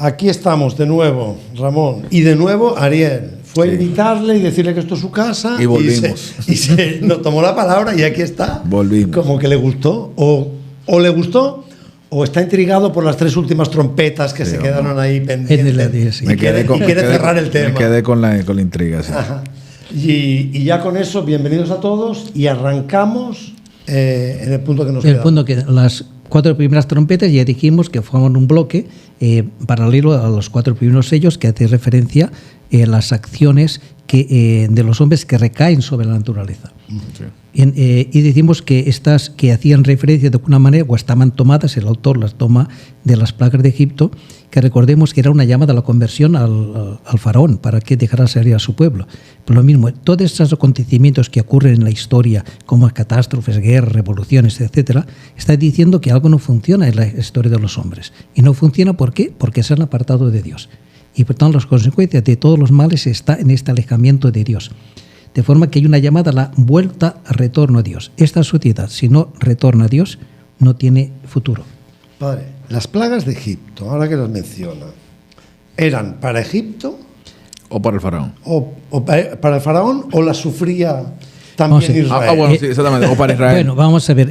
Aquí estamos de nuevo, Ramón. Y de nuevo, Ariel. Fue a invitarle y decirle que esto es su casa. Y volvimos. Y se nos tomó la palabra y aquí está. Volvimos. Como que le gustó. O le gustó, o está intrigado por las 3 últimas trompetas que se quedaron ahí pendientes. Sí. Y quiere cerrar el tema. Me quedé con la intriga. Sí. Y ya con eso, bienvenidos a todos. Y arrancamos en el punto que nos queda. El punto que las 4 primeras trompetas ya dijimos que forman un bloque paralelo a los 4 primeros sellos que hace referencia a las acciones de los hombres que recaen sobre la naturaleza. Sí. Y decimos que estas que hacían referencia de alguna manera o estaban tomadas, el autor las toma de las plagas de Egipto, que recordemos que era una llamada a la conversión al faraón para que dejara salir a su pueblo. Pero lo mismo, todos esos acontecimientos que ocurren en la historia, como catástrofes, guerras, revoluciones, etcétera, está diciendo que algo no funciona en la historia de los hombres. Y no funciona, ¿por qué? Porque se han apartado de Dios. Y por tanto las consecuencias de todos los males están en este alejamiento de Dios. De forma que hay una llamada a la vuelta, retorno a Dios. Esta sociedad, si no retorna a Dios, no tiene futuro. Padre, las plagas de Egipto, ahora que las menciona, ¿eran para Egipto? O para el faraón. ¿O para el faraón o las sufría también Israel? Bueno, sí, exactamente. O para Israel. Bueno, vamos a ver.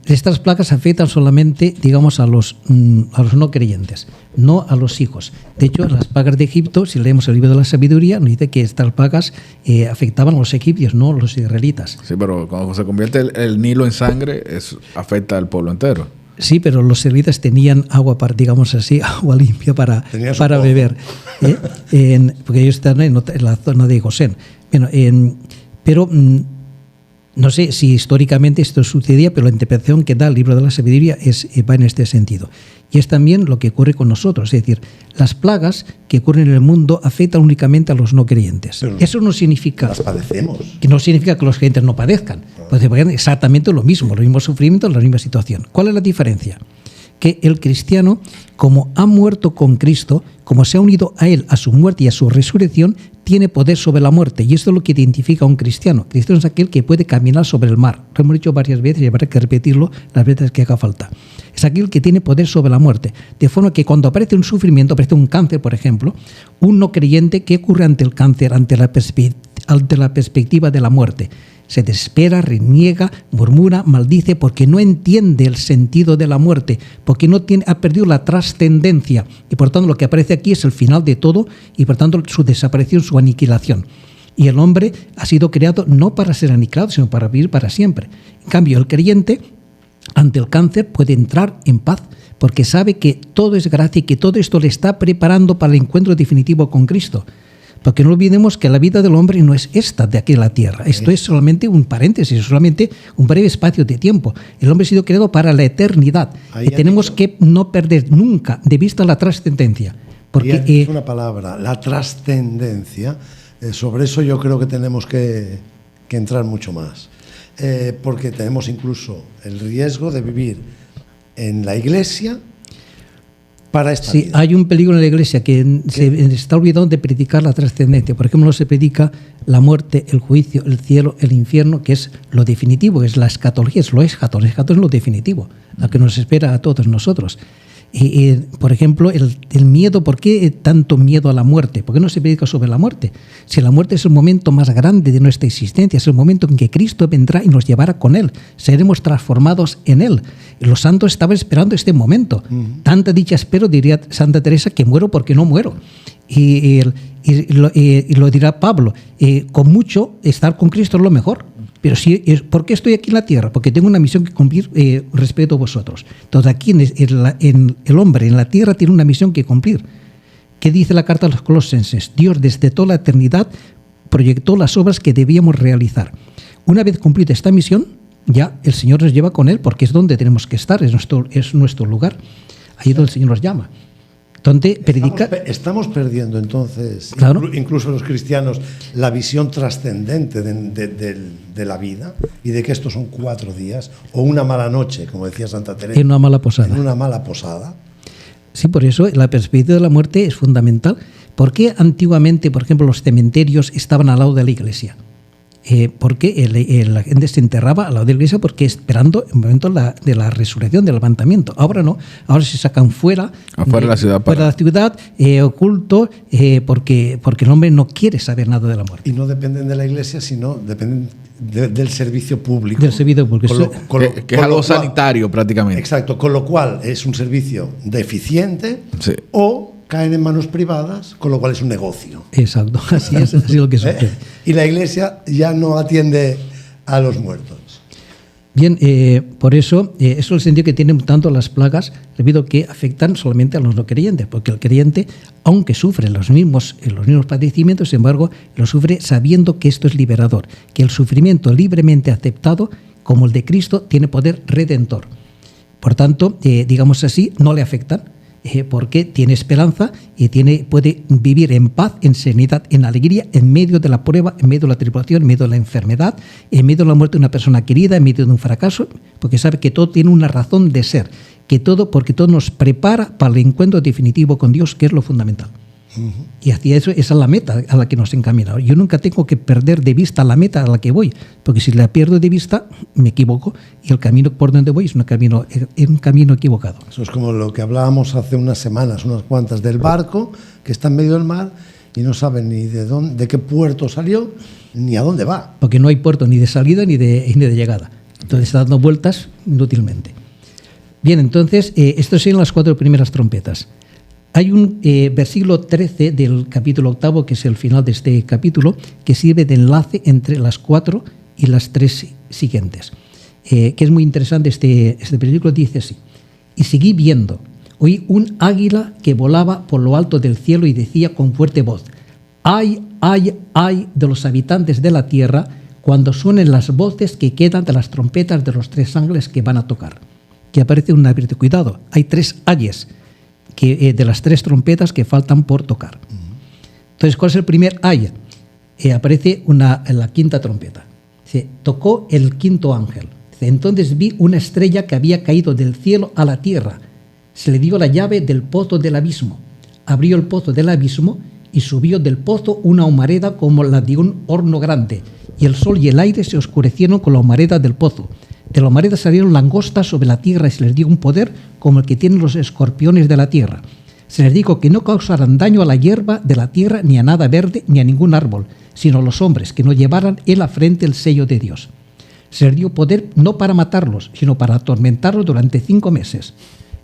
Estas plagas afectan solamente, digamos, a los no creyentes, no a los hijos. De hecho, las plagas de Egipto, si leemos el libro de la sabiduría, nos dice que estas plagas afectaban a los egipcios, no a los israelitas. Sí, pero cuando se convierte el Nilo en sangre, afecta al pueblo entero. Sí, pero los israelitas tenían agua, digamos así, agua limpia para beber. Porque ellos están en la zona de Gosén. Bueno, pero no sé si históricamente esto sucedía, pero la interpretación que da el libro de la sabiduría va en este sentido. Y es también lo que ocurre con nosotros. Es decir, las plagas que ocurren en el mundo afectan únicamente a los no creyentes. Pero eso no significa... Las padecemos. Que no significa que los creyentes no padezcan. Pues exactamente lo mismo, los mismos sufrimientos, la misma situación. ¿Cuál es la diferencia? Que el cristiano, como ha muerto con Cristo, como se ha unido a Él, a su muerte y a su resurrección, tiene poder sobre la muerte. Y esto es lo que identifica a un cristiano. Cristiano es aquel que puede caminar sobre el mar. Lo hemos dicho varias veces y habrá que repetirlo las veces que haga falta. Es aquel que tiene poder sobre la muerte. De forma que cuando aparece un sufrimiento, aparece un cáncer, por ejemplo, un no creyente, ¿qué ocurre ante el cáncer, ante la perspectiva de la muerte? Se desespera, reniega, murmura, maldice porque no entiende el sentido de la muerte, porque ha perdido la trascendencia y por tanto lo que aparece aquí es el final de todo y por tanto su desaparición, su aniquilación. Y el hombre ha sido creado no para ser aniquilado, sino para vivir para siempre. En cambio, el creyente ante el cáncer puede entrar en paz porque sabe que todo es gracia y que todo esto le está preparando para el encuentro definitivo con Cristo. Porque no olvidemos que la vida del hombre no es esta de aquí en la tierra. Esto es solamente un paréntesis, solamente un breve espacio de tiempo. El hombre ha sido creado para la eternidad. Y tenemos que no perder nunca de vista la trascendencia. Porque es una palabra, la trascendencia. Sobre eso yo creo que tenemos que entrar mucho más. Porque tenemos incluso el riesgo de vivir en la iglesia para esta vida. Hay un peligro en la iglesia que se está olvidando de predicar la trascendencia. Por ejemplo, no se predica la muerte, el juicio, el cielo, el infierno, que es lo definitivo, es la escatología, es lo eschatos. El eschatos es lo definitivo, lo que nos espera a todos nosotros. Por ejemplo, el miedo, ¿por qué tanto miedo a la muerte? ¿Por qué no se predica sobre la muerte? Si la muerte es el momento más grande de nuestra existencia, es el momento en que Cristo vendrá y nos llevará con Él, seremos transformados en Él. Los santos estaban esperando este momento. Tanta dicha espero, diría Santa Teresa, que muero porque no muero. Y lo dirá Pablo, con mucho estar con Cristo es lo mejor. Pero ¿por qué estoy aquí en la tierra? Porque tengo una misión que cumplir respecto a vosotros. Entonces aquí en el hombre en la tierra tiene una misión que cumplir. ¿Qué dice la carta a los Colosenses? Dios desde toda la eternidad proyectó las obras que debíamos realizar. Una vez cumplida esta misión, ya el Señor nos lleva con Él porque es donde tenemos que estar, es nuestro lugar. Ahí es donde el Señor nos llama. Donde estamos perdiendo entonces, claro, incluso los cristianos, la visión trascendente de la vida y de que estos son 4 días o una mala noche, como decía Santa Teresa. En una mala posada. En una mala posada. Sí, por eso la perspectiva de la muerte es fundamental. ¿Por qué antiguamente, por ejemplo, los cementerios estaban al lado de la iglesia? porque la gente se enterraba al lado de la iglesia porque esperando el momento de la resurrección, del levantamiento. Ahora no, ahora se sacan fuera de la ciudad, fuera de la ciudad, oculto, porque el hombre no quiere saber nada de la muerte. Y no dependen de la iglesia, sino dependen del servicio público. Del servicio público. Que es algo sanitario prácticamente. Exacto, con lo cual es un servicio deficiente, sí, o caen en manos privadas, con lo cual es un negocio. Exacto, así es lo que sucede. Y la iglesia ya no atiende a los muertos. Bien, por eso, eso es el sentido que tienen tanto las plagas, debido a que afectan solamente a los no creyentes, porque el creyente, aunque sufre los mismos padecimientos, sin embargo, lo sufre sabiendo que esto es liberador, que el sufrimiento libremente aceptado, como el de Cristo, tiene poder redentor. Por tanto, digamos así, no le afectan, porque tiene esperanza y puede vivir en paz, en serenidad, en alegría, en medio de la prueba, en medio de la tribulación, en medio de la enfermedad, en medio de la muerte de una persona querida, en medio de un fracaso, porque sabe que todo tiene una razón de ser, porque todo nos prepara para el encuentro definitivo con Dios, que es lo fundamental. Y hacia eso, esa es la meta a la que nos encamina. Yo nunca tengo que perder de vista la meta a la que voy, porque si la pierdo de vista, me equivoco, y el camino por donde voy es un camino equivocado. Eso es como lo que hablábamos hace unas semanas, unas cuantas, del barco que está en medio del mar y no sabe ni de qué puerto salió, ni a dónde va. Porque no hay puerto ni de salida ni de llegada. Entonces está dando vueltas inútilmente. Bien, entonces, estas son las 4 primeras trompetas. Hay un versículo 13 del capítulo 8, que es el final de este capítulo, que sirve de enlace entre las 4 y las 3 siguientes. Que es muy interesante. Este versículo dice así: y seguí viendo, oí un águila que volaba por lo alto del cielo y decía con fuerte voz: ¡ay, ay, ay de los habitantes de la tierra cuando suenen las voces que quedan de las trompetas de los 3 ángeles que van a tocar! Que aparece un advierte, cuidado, hay 3 ayes de las 3 trompetas que faltan por tocar. Entonces, ¿cuál es el primer ay? Aparece en la 5ª trompeta. Dice, tocó el 5º ángel. Dice, entonces vi una estrella que había caído del cielo a la tierra. Se le dio la llave del pozo del abismo. Abrió el pozo del abismo y subió del pozo una humareda como la de un horno grande. Y el sol y el aire se oscurecieron con la humareda del pozo. De la humareda salieron langostas sobre la tierra y se les dio un poder como el que tienen los escorpiones de la tierra. Se les dijo que no causaran daño a la hierba de la tierra, ni a nada verde, ni a ningún árbol, sino a los hombres, que no llevaran en la frente el sello de Dios. Se les dio poder no para matarlos, sino para atormentarlos durante 5 meses.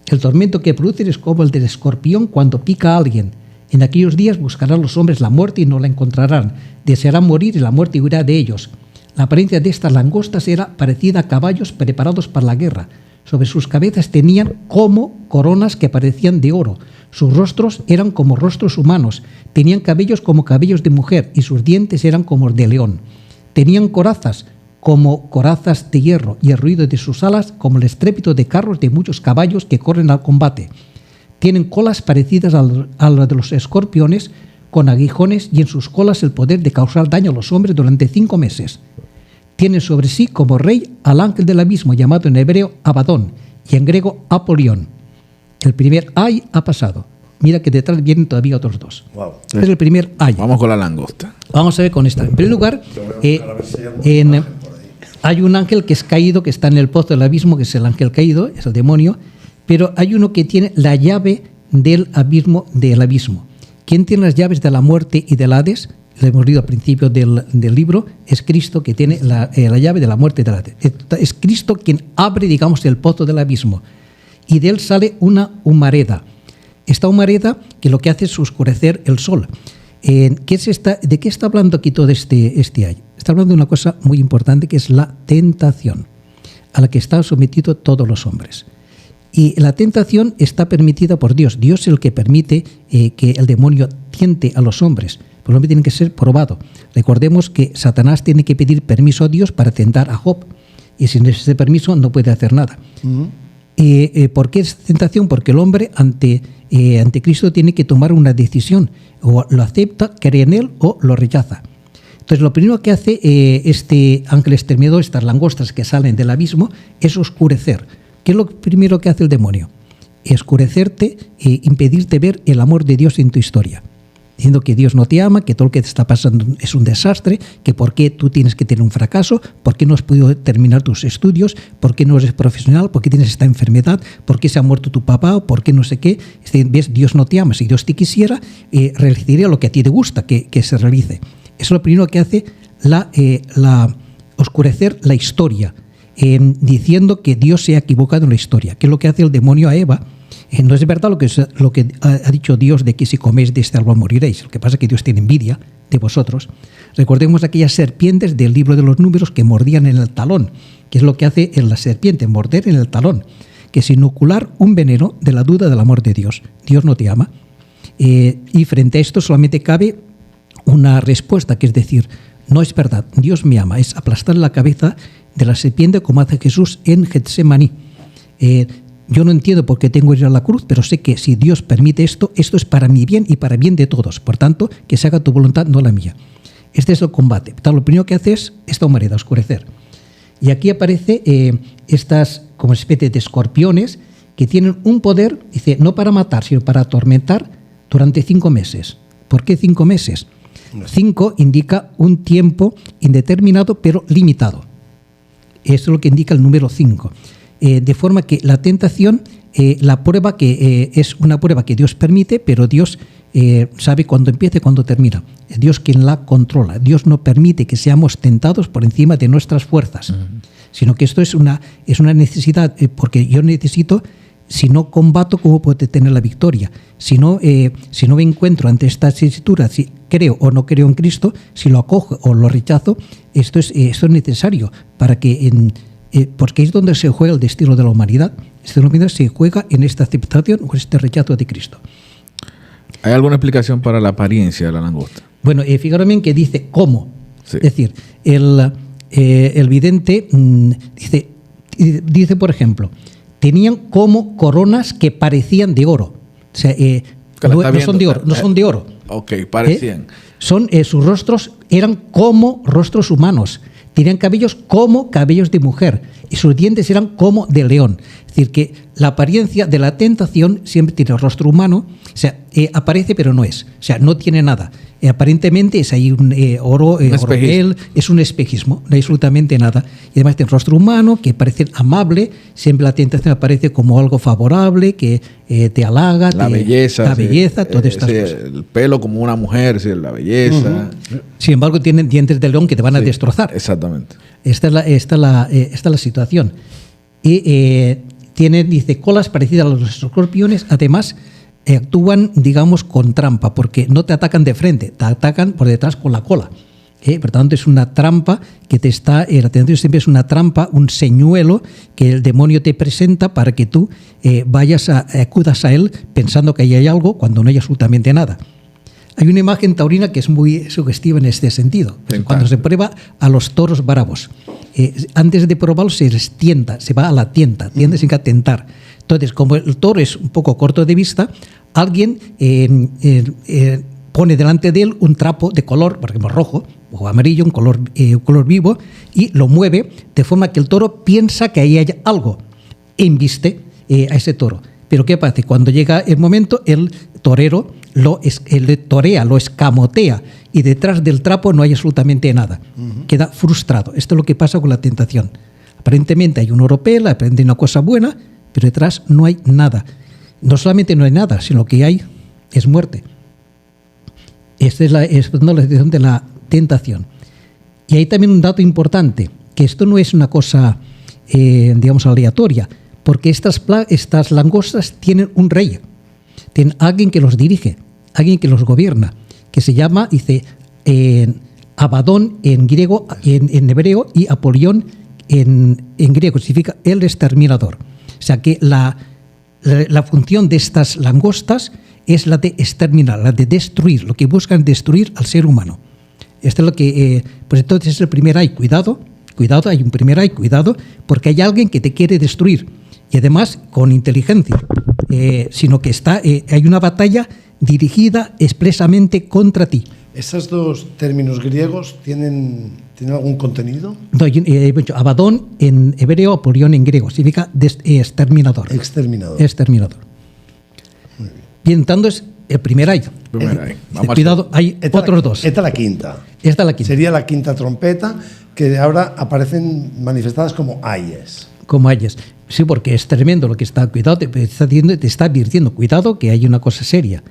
El tormento que producen es como el del escorpión cuando pica a alguien. En aquellos días buscarán los hombres la muerte y no la encontrarán. Desearán morir y la muerte huirá de ellos. La apariencia de estas langostas era parecida a caballos preparados para la guerra. Sobre sus cabezas tenían como coronas que parecían de oro. Sus rostros eran como rostros humanos. Tenían cabellos como cabellos de mujer y sus dientes eran como los de león. Tenían corazas como corazas de hierro y el ruido de sus alas como el estrépito de carros de muchos caballos que corren al combate. Tienen colas parecidas a las de los escorpiones, con aguijones, y en sus colas el poder de causar daño a los hombres durante 5 meses. Tiene sobre sí como rey al ángel del abismo, llamado en hebreo Abadón y en griego Apolión. El primer ay ha pasado. Mira que detrás vienen todavía otros 2. Wow. Es el primer ay. Vamos con la langosta. Vamos a ver con esta. En primer lugar, hay un ángel que es caído, que está en el pozo del abismo, que es el ángel caído, es el demonio, pero hay uno que tiene la llave del abismo. ¿Quién tiene las llaves de la muerte y del Hades? Lo hemos leído al principio del libro. Es Cristo que tiene la llave de la muerte y del Hades. Es Cristo quien abre, digamos, el pozo del abismo. Y de él sale una humareda. Esta humareda que lo que hace es oscurecer el sol. ¿De qué está hablando aquí todo este ay? Está hablando de una cosa muy importante, que es la tentación, a la que están sometidos todos los hombres. Y la tentación está permitida por Dios. Dios es el que permite que el demonio tiente a los hombres. Pero el hombre tiene que ser probado. Recordemos que Satanás tiene que pedir permiso a Dios para tentar a Job. Y sin ese permiso no puede hacer nada. ¿Por qué es tentación? Porque el hombre ante Cristo tiene que tomar una decisión. O lo acepta, cree en él, o lo rechaza. Entonces, lo primero que hace este ángel exterminador, estas langostas que salen del abismo, es oscurecer. ¿Qué es lo primero que hace el demonio? Oscurecerte e impedirte ver el amor de Dios en tu historia. diciendo que Dios no te ama, que todo lo que te está pasando es un desastre, que por qué tú tienes que tener un fracaso, por qué no has podido terminar tus estudios, por qué no eres profesional, por qué tienes esta enfermedad, por qué se ha muerto tu papá, o por qué no sé qué. ¿Ves? Dios no te ama. Si Dios te quisiera, realizaría lo que a ti te gusta que se realice. Eso es lo primero que hace oscurecer la historia, diciendo que Dios se ha equivocado en la historia, que es lo que hace el demonio a Eva. No es verdad lo que ha dicho Dios de que si coméis de este árbol moriréis. Lo que pasa es que Dios tiene envidia de vosotros. Recordemos aquellas serpientes del libro de los Números que mordían en el talón, que es lo que hace la serpiente, morder en el talón, que es inocular un veneno de la duda del amor de Dios. Dios no te ama. Y frente a esto solamente cabe una respuesta, que es decir, no es verdad, Dios me ama, es aplastar la cabeza de la serpiente como hace Jesús en Getsemaní. Yo no entiendo por qué tengo que ir a la cruz, pero sé que si Dios permite esto, esto es para mi bien y para bien de todos. Por tanto, que se haga tu voluntad, no la mía. Este es el combate. Lo primero que hace es esta humareda, oscurecer. Y aquí aparece estas como especie de escorpiones que tienen un poder, dice, no para matar, sino para atormentar durante 5 meses. ¿Por qué 5 meses? 5 indica un tiempo indeterminado pero limitado. Eso es lo que indica el número 5. De forma que la tentación, la prueba que es una prueba que Dios permite, pero Dios sabe cuándo empieza y cuándo termina. Es Dios quien la controla. Dios no permite que seamos tentados por encima de nuestras fuerzas, sino que esto es una necesidad, porque yo necesito. Si no combato, ¿cómo puedo tener la victoria? Si no me encuentro ante esta tesitura, si creo o no creo en Cristo, si lo acojo o lo rechazo, esto es necesario para que porque es donde se juega el destino de la humanidad. Este destino se juega en esta aceptación o este rechazo de Cristo. ¿Hay alguna explicación para la apariencia de la langosta? Bueno, fijaros bien que dice cómo. Sí. Es decir, el vidente dice, por ejemplo, tenían como coronas que parecían de oro. O sea, no son de oro. Ok, parecían. Sus rostros eran como rostros humanos. Tenían cabellos como cabellos de mujer. Y sus dientes eran como de león. Es decir, que la apariencia de la tentación siempre tiene el rostro humano. O sea, aparece pero no es. O sea, no tiene nada. Aparentemente es ahí un oropel, es un espejismo, no hay absolutamente nada. Y además tiene rostro humano, que parece amable, siempre la tentación aparece como algo favorable, que te halaga, la belleza, todas estas cosas. El pelo como una mujer, la belleza. Sin embargo, tienen dientes de león que te van a destrozar. Exactamente. Esta es la situación. Y dice, colas parecidas a los escorpiones, además actúan, digamos, con trampa, porque no te atacan de frente, te atacan por detrás con la cola. Por tanto, es una trampa que te está. La tentación siempre es una trampa, un señuelo que el demonio te presenta para que tú acudas a él pensando que ahí hay algo cuando no hay absolutamente nada. Hay una imagen taurina que es muy sugestiva en este sentido. Cuando se prueba a los toros bravos, antes de probarlos se les tienta, se va a la tienta sin tentar. Entonces, como el toro es un poco corto de vista, alguien pone delante de él un trapo de color, por ejemplo, rojo o amarillo, un color vivo, y lo mueve de forma que el toro piensa que ahí hay algo, embiste a ese toro. Pero ¿qué pasa? Cuando llega el momento, el torero lo torea, lo escamotea, y detrás del trapo no hay absolutamente nada. Queda frustrado. Esto es lo que pasa con la tentación. Aparentemente hay un oropel, aparentemente una cosa buena, pero detrás no hay nada. No solamente no hay nada, sino que hay es muerte. Esta es la situación de la tentación. Y hay también un dato importante, que esto no es una cosa, digamos, aleatoria, porque estas langostas tienen un rey, tienen alguien que los dirige, alguien que los gobierna, que se llama, dice, Abadón en griego, en hebreo, y Apolión en griego, significa el exterminador. O sea que la función de estas langostas es la de exterminar, la de destruir, lo que buscan destruir al ser humano. Esto es lo que, pues entonces es el primer ay, cuidado, hay un primer ay, cuidado, porque hay alguien que te quiere destruir, y además con inteligencia, sino que hay una batalla dirigida expresamente contra ti. ¿Esos dos términos griegos tienen algún contenido? No, Abadón en hebreo, Apolión en griego, significa exterminador. Exterminador. Exterminador. Muy bien. Bien, entonces, El primer ayo. Cuidado, hay otros dos. Esta es la quinta. Esta es la quinta. Sería la quinta trompeta, que ahora aparecen manifestadas como ayes. Como ayes. Sí, porque es tremendo lo que está. Cuidado, te está advirtiendo. Cuidado, que hay una cosa seria.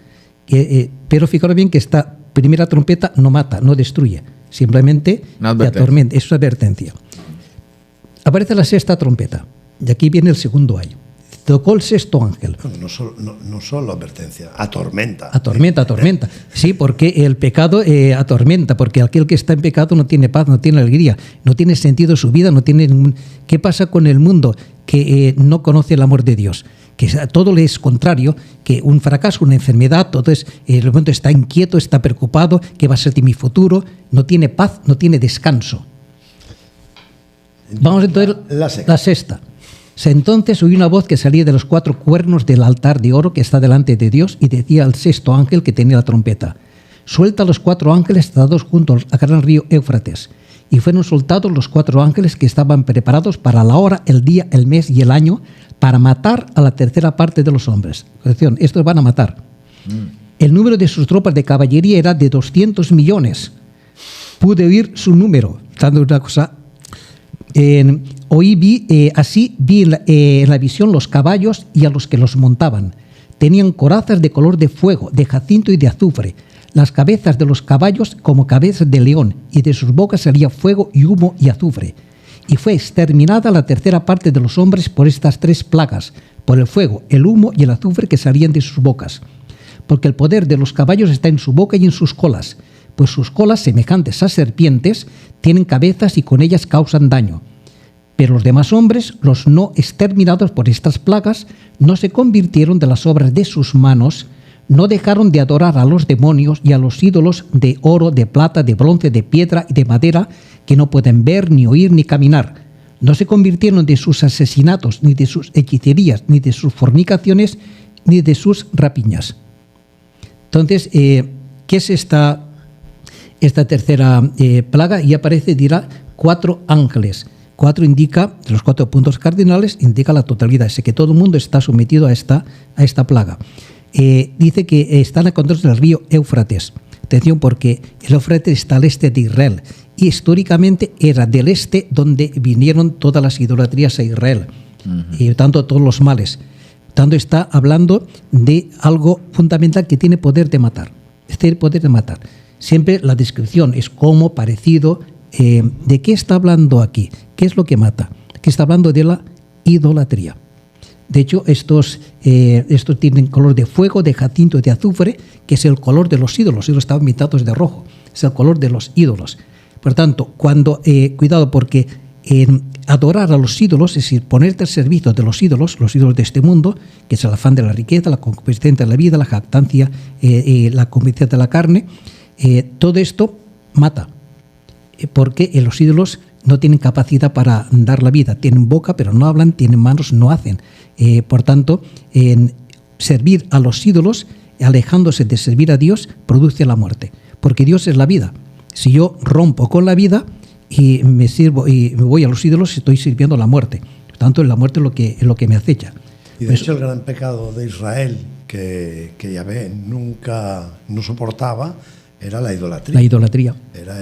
Pero fijaros bien que esta primera trompeta no mata, no destruye. Simplemente te atormenta. Es una advertencia. Aparece la sexta trompeta. Y aquí viene el segundo ayo. Tocó el sexto ángel. No solo advertencia, atormenta. Atormenta. Sí, porque el pecado atormenta, porque aquel que está en pecado no tiene paz, no tiene alegría, no tiene sentido su vida, no tiene ningún... ¿Qué pasa con el mundo que no conoce el amor de Dios? Que todo le es contrario, que un fracaso, una enfermedad, todo es, el momento está inquieto, está preocupado, ¿qué va a ser de mi futuro? No tiene paz, no tiene descanso. Vamos entonces la sexta. Entonces oí una voz que salía de los 4 cuernos del altar de oro que está delante de Dios y decía al sexto ángel que tenía la trompeta: suelta los 4 ángeles atados junto al gran río Éufrates. Y fueron soltados los 4 ángeles que estaban preparados para la hora, el día, el mes y el año, para matar a la tercera parte de los hombres. Atención, estos van a matar. El número de sus tropas de caballería era de 200 millones. Pude oír su número, dando una cosa... vi en la visión los caballos y a los que los montaban. Tenían corazas de color de fuego, de jacinto y de azufre. Las cabezas de los caballos como cabezas de león, y de sus bocas salía fuego y humo y azufre. Y fue exterminada la tercera parte de los hombres por estas 3 plagas, por el fuego, el humo y el azufre que salían de sus bocas. Porque el poder de los caballos está en su boca y en sus colas, pues sus colas, semejantes a serpientes, tienen cabezas y con ellas causan daño. Pero los demás hombres, los no exterminados por estas plagas, no se convirtieron de las obras de sus manos, no dejaron de adorar a los demonios y a los ídolos de oro, de plata, de bronce, de piedra y de madera, que no pueden ver, ni oír, ni caminar. No se convirtieron de sus asesinatos, ni de sus hechicerías, ni de sus fornicaciones, ni de sus rapiñas. Entonces, ¿qué es esta tercera plaga? Y aparece, dirá, 4 ángeles. 4 indica, los 4 puntos cardinales, indica la totalidad, es que todo el mundo está sometido a esta plaga. Dice que están a control del río Éufrates. Atención, porque el Éufrates está al este de Israel y históricamente era del este donde vinieron todas las idolatrías a Israel, y tanto todos los males. Tanto está hablando de algo fundamental que tiene poder de matar. Este poder de matar. Siempre la descripción es como parecido. ¿De qué está hablando aquí? ¿Qué es lo que mata? Aquí está hablando de la idolatría. De hecho, estos tienen color de fuego, de jacinto y de azufre, que es el color de los ídolos. Los ídolos estaban pintados de rojo. Es el color de los ídolos. Por tanto, cuidado, porque adorar a los ídolos, es decir, ponerte al servicio de los ídolos de este mundo, que es el afán de la riqueza, la concupiscencia de la vida, la jactancia, la concupiscencia de la carne, todo esto mata. Porque los ídolos no tienen capacidad para dar la vida. Tienen boca, pero no hablan, tienen manos, no hacen. Por tanto, servir a los ídolos, alejándose de servir a Dios, produce la muerte. Porque Dios es la vida. Si yo rompo con la vida y me voy a los ídolos, estoy sirviendo a la muerte. Por tanto, la muerte es lo que me acecha. Y de hecho, el gran pecado de Israel, que Yahvé nunca no soportaba, era la idolatría. La idolatría. Era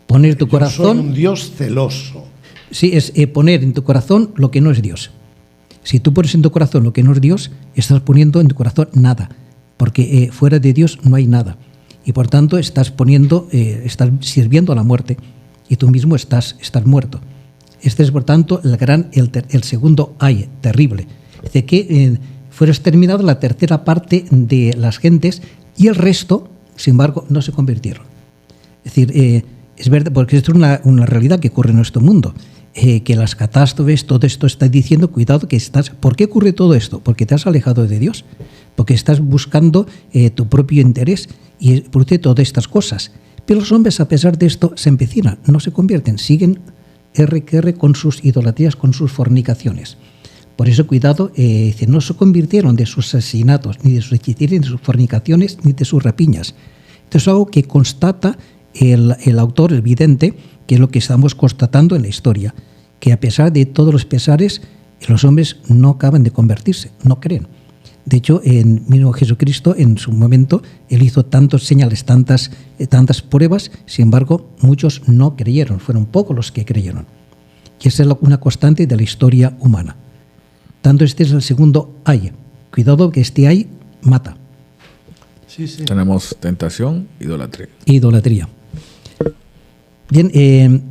poner tu corazón. Soy un Dios celoso. Sí, es poner en tu corazón lo que no es Dios. Si tú pones en tu corazón lo que no es Dios, estás poniendo en tu corazón nada, porque fuera de Dios no hay nada. Y por tanto estás sirviendo a la muerte y tú mismo estás muerto. Este es, por tanto, el segundo ay terrible. Dice que fuera exterminada la tercera parte de las gentes y el resto, sin embargo, no se convirtieron. Es decir, es verdad, porque esto es una realidad que ocurre en nuestro mundo, que las catástrofes, todo esto está diciendo, cuidado que estás... ¿Por qué ocurre todo esto? Porque te has alejado de Dios, porque estás buscando tu propio interés y produce todas estas cosas. Pero los hombres, a pesar de esto, se empecinan, no se convierten, siguen R con sus idolatrías, con sus fornicaciones. Por eso, cuidado, no se convirtieron de sus asesinatos, ni de sus hechicerías, ni de sus fornicaciones, ni de sus rapiñas. Esto es algo que constata el autor, el vidente, que es lo que estamos constatando en la historia, que a pesar de todos los pesares, los hombres no acaban de convertirse, no creen. De hecho, en mismo Jesucristo, en su momento, él hizo tantas señales, tantas pruebas, sin embargo, muchos no creyeron, fueron pocos los que creyeron. Y esa es una constante de la historia humana. Tanto este es el segundo ay. Cuidado que este ay mata. Sí, sí. Tenemos tentación, Idolatría. Bien,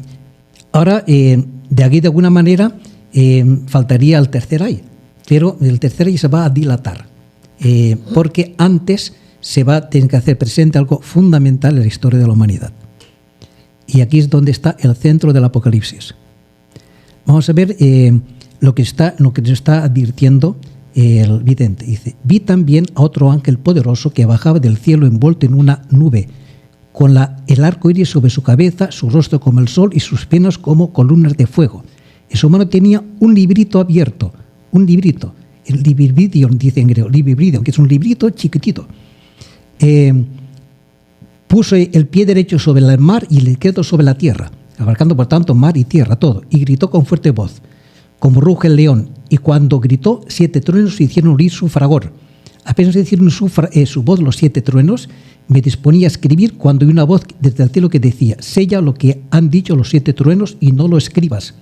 ahora, de aquí de alguna manera, faltaría el tercer ay. Pero el tercer ay se va a dilatar. Porque antes se va a tener que hacer presente algo fundamental en la historia de la humanidad. Y aquí es donde está el centro del Apocalipsis. Vamos a ver lo que nos está advirtiendo el vidente. Dice: vi también a otro ángel poderoso que bajaba del cielo envuelto en una nube, con el arco iris sobre su cabeza, su rostro como el sol y sus penas como columnas de fuego. En su mano tenía un librito abierto, un librito, el libridion, dice en griego, libridion, que es un librito chiquitito. Puso el pie derecho sobre el mar y el izquierdo sobre la tierra, abarcando por tanto mar y tierra, todo, y gritó con fuerte voz, como ruge el león, y cuando gritó, 7 truenos hicieron oír su fragor. Apenas hicieron su voz los 7 truenos, me disponía a escribir cuando oí una voz desde el cielo que decía: sella lo que han dicho los 7 truenos y no lo escribas.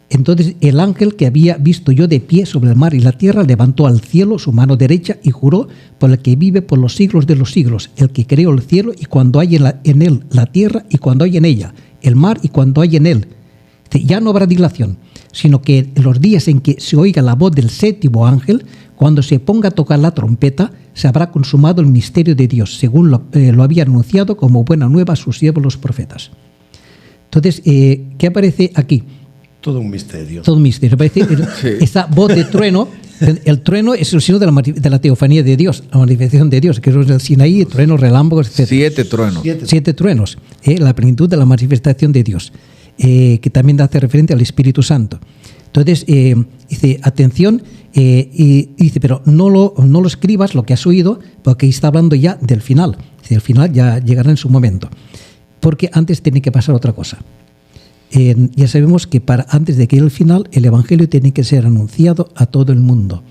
Entonces el ángel que había visto yo de pie sobre el mar y la tierra levantó al cielo su mano derecha y juró por el que vive por los siglos de los siglos, el que creó el cielo y cuando hay en él la tierra y cuando hay en ella el mar y cuando hay en él. Ya no habrá dilación, sino que en los días en que se oiga la voz del 7º ángel, cuando se ponga a tocar la trompeta, se habrá consumado el misterio de Dios, según lo había anunciado como buena nueva a sus siervos los profetas. Entonces, ¿qué aparece aquí? Todo un misterio. Todo un misterio. Aparece esa voz de trueno. El trueno es el signo de la teofanía de Dios, la manifestación de Dios, que es el Sinaí, truenos, relámpagos, etc. 7 truenos. 7 truenos, la plenitud de la manifestación de Dios, que también hace referencia al Espíritu Santo. Entonces, dice, atención, y dice, pero no lo escribas lo que has oído, porque ahí está hablando ya del final. Dice, el final ya llegará en su momento, porque antes tiene que pasar otra cosa. Ya sabemos que antes de que llegue el final, el Evangelio tiene que ser anunciado a todo el mundo.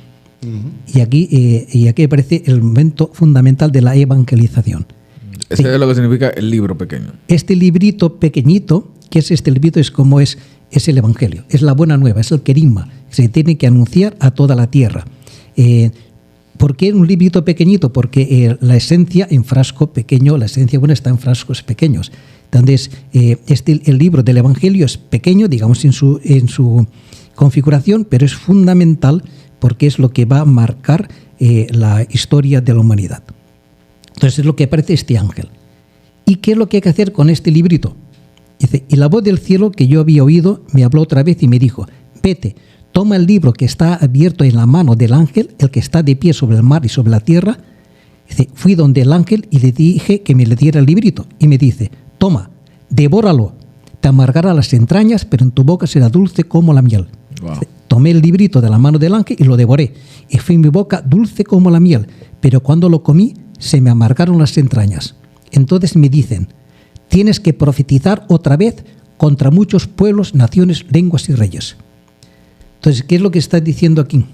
Uh-huh. Y aquí aparece el momento fundamental de la evangelización. Ese es lo que significa el libro pequeño. Este librito pequeñito, que es este librito, es como es el Evangelio, es la buena nueva, es el querigma, se tiene que anunciar a toda la tierra. ¿Por qué un librito pequeñito? Porque la esencia en frasco pequeño, la esencia buena está en frascos pequeños. Entonces, el libro del Evangelio es pequeño, digamos, en su configuración, pero es fundamental porque es lo que va a marcar la historia de la humanidad. Entonces, es lo que aparece este ángel. ¿Y qué es lo que hay que hacer con este librito? Dice, y la voz del cielo que yo había oído me habló otra vez y me dijo: vete, toma el libro que está abierto en la mano del ángel, el que está de pie sobre el mar y sobre la tierra. Dice, fui donde el ángel y le dije que me le diera el librito. Y me dice: toma, devóralo, te amargará las entrañas, pero en tu boca será dulce como la miel. Wow. Tomé el librito de la mano del ángel y lo devoré, y fue en mi boca dulce como la miel, pero cuando lo comí se me amargaron las entrañas. Entonces me dicen: tienes que profetizar otra vez contra muchos pueblos, naciones, lenguas y reyes. Entonces, ¿qué es lo que está diciendo aquí?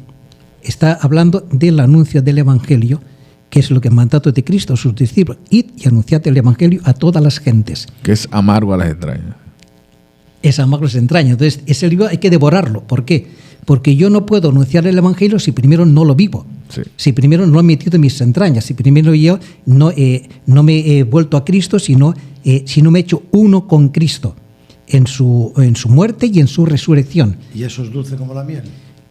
Está hablando del anuncio del Evangelio, que es lo que es mandato de Cristo a sus discípulos: id y anunciad el Evangelio a todas las gentes. Que es amargo a las entrañas. Es amargo a las entrañas. Entonces, ese libro hay que devorarlo. ¿Por qué? Porque yo no puedo anunciar el Evangelio si primero no lo vivo. Sí. Si primero no lo he metido en mis entrañas, si primero yo no me he vuelto a Cristo, si no me he hecho uno con Cristo en su muerte y en su resurrección. ¿Y eso es dulce como la miel?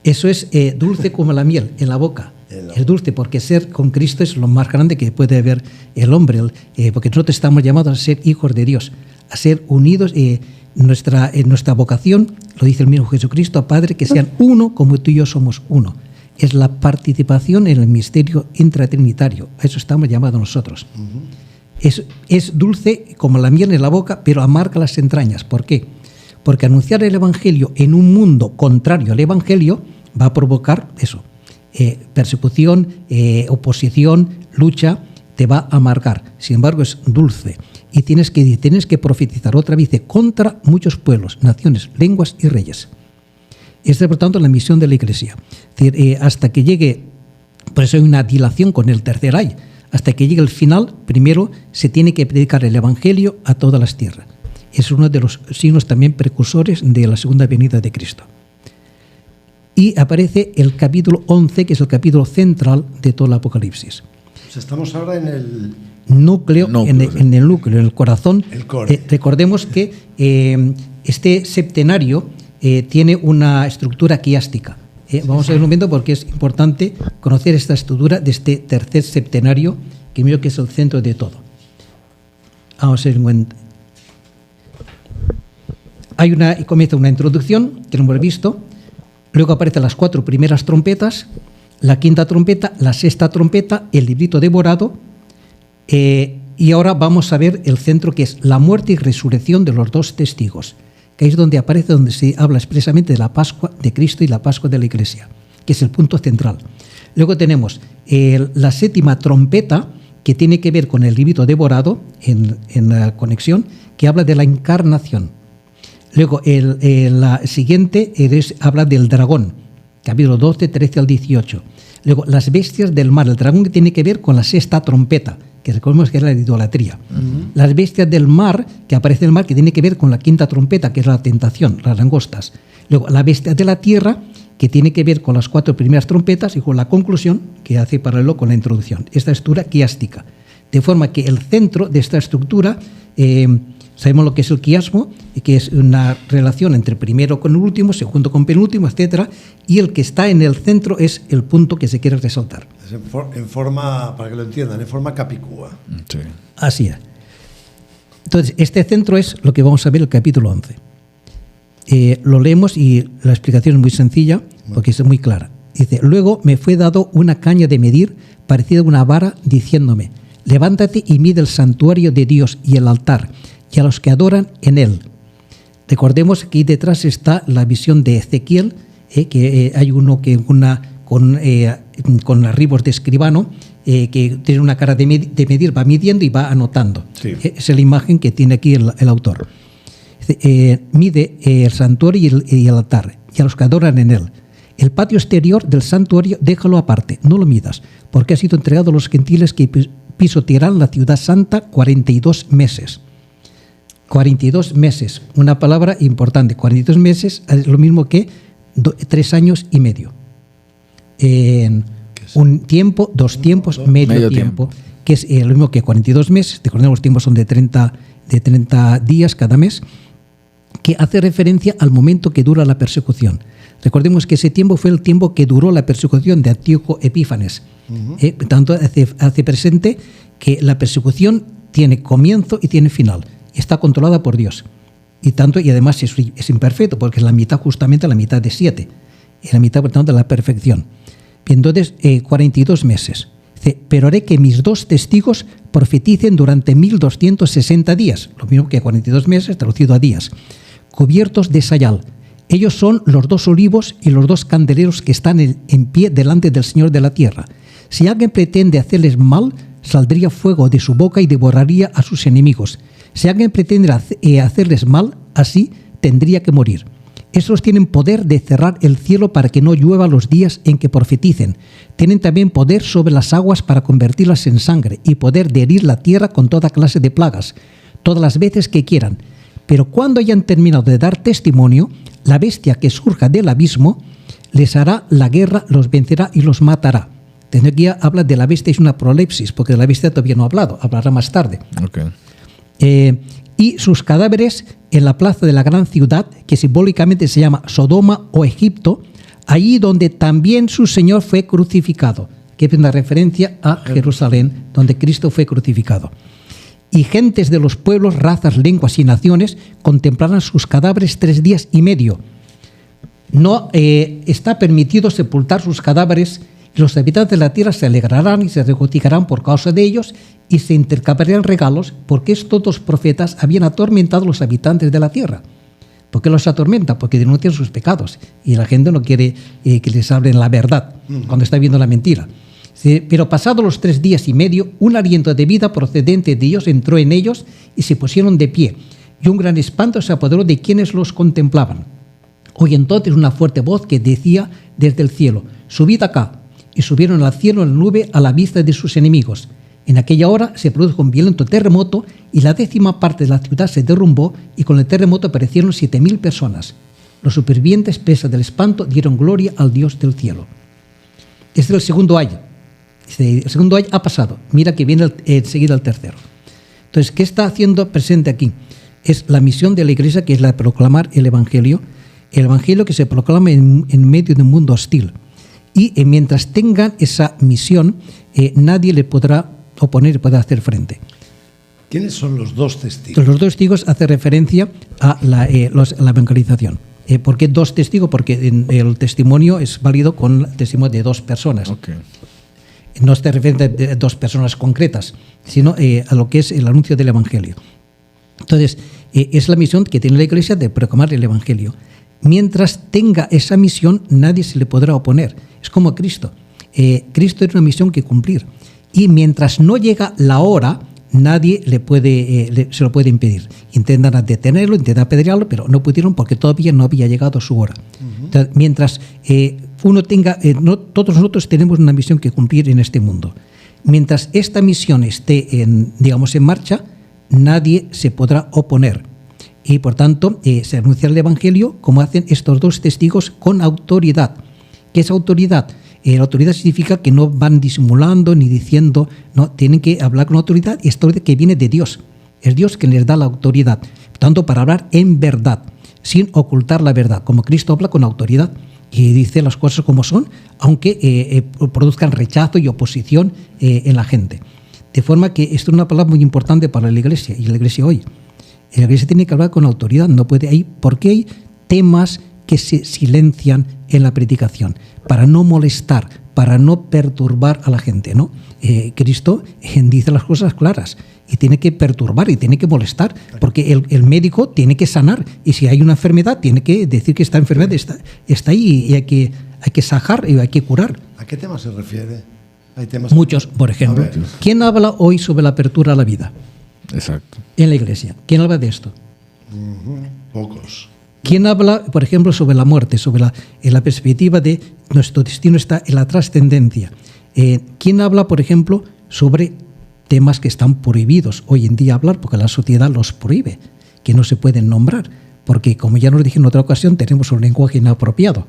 Eso es dulce como la miel en la boca. Es dulce porque ser con Cristo es lo más grande que puede haber el hombre, porque nosotros estamos llamados a ser hijos de Dios, a ser unidos. Nuestra vocación, lo dice el mismo Jesucristo, Padre, que sean uno como tú y yo somos uno. Es la participación en el misterio intratrinitario. A eso estamos llamados nosotros. Uh-huh. Es dulce como la miel en la boca, pero amarga las entrañas. ¿Por qué? Porque anunciar el Evangelio en un mundo contrario al Evangelio va a provocar eso. Persecución, oposición, lucha, te va a amargar. Sin embargo, es dulce. Y tienes que profetizar otra vez contra muchos pueblos, naciones, lenguas y reyes. Esta es, por tanto, la misión de la Iglesia. Es decir, hasta que llegue Por eso hay una dilación con el tercer ay. Hasta que llegue el final, primero se tiene que predicar el Evangelio a todas las tierras. Es uno de los signos también precursores de la segunda venida de Cristo. Y aparece el capítulo 11, que es el capítulo central de todo el Apocalipsis. Pues estamos ahora en el núcleo, en el núcleo, en el corazón. Recordemos que este septenario tiene una estructura quiástica. Vamos a ver un momento porque es importante conocer esta estructura de este tercer septenario, que creo que es el centro de todo. Vamos a ver un momento. Comienza una introducción, que lo hemos visto. Luego aparecen las 4 primeras trompetas, la 5ª trompeta, la 6ª trompeta, el librito devorado. Y ahora vamos a ver el centro, que es la muerte y resurrección de los 2 testigos, que es donde aparece, donde se habla expresamente de la Pascua de Cristo y la Pascua de la Iglesia, que es el punto central. Luego tenemos la 7ª trompeta, que tiene que ver con el librito devorado, en la conexión, que habla de la encarnación. Luego la siguiente habla del dragón, capítulo 12, 13 al 18. Luego las bestias del mar, el dragón, que tiene que ver con la 6ª trompeta, que recordemos que era la idolatría. Las bestias del mar, que aparece en el mar, que tiene que ver con la 5ª trompeta, que es la tentación, las langostas. Luego la bestia de la tierra, que tiene que ver con las 4 primeras trompetas, y con la conclusión, que hace paralelo con la introducción. Esta estructura quiástica. De forma que el centro de esta estructura, sabemos lo que es el quiasmo, que es una relación entre primero con el último, segundo con penúltimo, etc. Y el que está en el centro es el punto que se quiere resaltar. Es en forma, para que lo entiendan, en forma capicúa. Sí. Así es. Entonces, este centro es lo que vamos a ver en el capítulo 11. Lo leemos y la explicación es muy sencilla, porque es muy clara. Dice: luego me fue dado una caña de medir, parecida a una vara, diciéndome: levántate y mide el santuario de Dios y el altar, y a los que adoran en él. Recordemos que ahí detrás está la visión de Ezequiel, que hay uno que con arribos de escribano, que tiene una cara de medir, va midiendo y va anotando. Sí. Es la imagen que tiene aquí el autor. Mide el santuario y el altar, y a los que adoran en él. El patio exterior del santuario déjalo aparte, no lo midas, porque ha sido entregado a los gentiles que pisotearán la ciudad santa 42 meses. 42 meses, una palabra importante. 42 meses es lo mismo que 3 años y medio. Un tiempo, 2 tiempos, medio tiempo, que es lo mismo que 42 meses. Recordemos, los tiempos son de 30 días cada mes, que hace referencia al momento que dura la persecución. Recordemos que ese tiempo fue el tiempo que duró la persecución de Antíoco Epífanes. Tanto hace presente que la persecución tiene comienzo y tiene final. Está controlada por Dios. Y además es imperfecto, porque es la mitad, justamente la mitad de 7. Y la mitad, por tanto, de la perfección. Entonces, 42 meses. Dice: pero haré que mis 2 testigos profeticen durante 1260 días. Lo mismo que 42 meses, traducido a días. Cubiertos de sayal. Ellos son los 2 olivos y los 2 candeleros que están en pie delante del Señor de la tierra. Si alguien pretende hacerles mal, saldría fuego de su boca y devoraría a sus enemigos. Si alguien pretende hacerles mal, así tendría que morir. Estos tienen poder de cerrar el cielo para que no llueva los días en que profeticen. Tienen también poder sobre las aguas para convertirlas en sangre y poder de herir la tierra con toda clase de plagas, todas las veces que quieran. Pero cuando hayan terminado de dar testimonio, la bestia que surja del abismo les hará la guerra, los vencerá y los matará. Desde aquí habla de la bestia, es una prolepsis, porque de la bestia todavía no ha hablado, hablará más tarde. Okay. Y sus cadáveres en la plaza de la gran ciudad, que simbólicamente se llama Sodoma o Egipto, allí donde también su Señor fue crucificado, que es una referencia a Jerusalén, donde Cristo fue crucificado. Y gentes de los pueblos, razas, lenguas y naciones contemplarán sus cadáveres 3 días y medio. No está permitido sepultar sus cadáveres. Los habitantes de la tierra se alegrarán y se regocijarán por causa de ellos y se intercambiarán regalos, porque estos 2 profetas habían atormentado a los habitantes de la tierra. ¿Por qué los atormenta? Porque denuncian sus pecados y la gente no quiere que les hablen la verdad cuando está viendo la mentira. Pero pasados los 3 días y medio, un aliento de vida procedente de Dios entró en ellos y se pusieron de pie, y un gran espanto se apoderó de quienes los contemplaban. Oí entonces una fuerte voz que decía desde el cielo: subid acá. y subieron al cielo en la nube a la vista de sus enemigos. En aquella hora se produjo un violento terremoto y la 10ª parte de la ciudad se derrumbó y con el terremoto perecieron 7.000 personas. Los supervivientes, presa del espanto, dieron gloria al Dios del cielo. Este es el segundo año. El segundo año ha pasado. Mira que viene enseguida el tercero. Entonces, ¿qué está haciendo presente aquí? Es la misión de la Iglesia, que es la de proclamar el Evangelio que se proclama en medio de un mundo hostil. Y mientras tengan esa misión, nadie le podrá oponer y podrá hacer frente. ¿Quiénes son los dos testigos? Los dos testigos hacen referencia a la evangelización. ¿Por qué dos testigos? Porque el testimonio es válido con el testimonio de dos personas. Okay. No se refiere a dos personas concretas, sino a lo que es el anuncio del Evangelio. Entonces, es la misión que tiene la Iglesia de proclamar el Evangelio. Mientras tenga esa misión, nadie se le podrá oponer. Es como Cristo. Cristo tiene una misión que cumplir. Y mientras no llega la hora, nadie se lo puede impedir. Intentan detenerlo, intentan apedrearlo, pero no pudieron porque todavía no había llegado su hora. Entonces, mientras uno tenga, todos nosotros tenemos una misión que cumplir en este mundo. Mientras esta misión esté en marcha, nadie se podrá oponer. Y por tanto, se anuncia el Evangelio como hacen estos dos testigos con autoridad. ¿Qué es autoridad? La autoridad significa que no van disimulando ni diciendo, no, tienen que hablar con autoridad, y esta autoridad que viene de Dios. Es Dios quien les da la autoridad. Por tanto, para hablar en verdad, sin ocultar la verdad, como Cristo habla con autoridad y dice las cosas como son, aunque produzcan rechazo y oposición en la gente. De forma que esto es una palabra muy importante para la Iglesia y la Iglesia hoy. La Iglesia tiene que hablar con autoridad, no puede ir, porque hay temas que se silencian en la predicación, para no molestar, para no perturbar a la gente, ¿no? Cristo dice las cosas claras y tiene que perturbar y tiene que molestar, porque el médico tiene que sanar, y si hay una enfermedad tiene que decir que esta enfermedad está ahí y hay que sajar y hay que curar. ¿A qué tema se refiere? Hay temas muchos, por ejemplo. ¿Quién habla hoy sobre la apertura a la vida? Exacto. En la Iglesia. ¿Quién habla de esto? Pocos. ¿Quién habla, por ejemplo, sobre la muerte, sobre la perspectiva de nuestro destino está en la trascendencia? ¿Quién habla, por ejemplo, sobre temas que están prohibidos hoy en día hablar, porque la sociedad los prohíbe, que no se pueden nombrar? Porque, como ya nos dije en otra ocasión, tenemos un lenguaje inapropiado,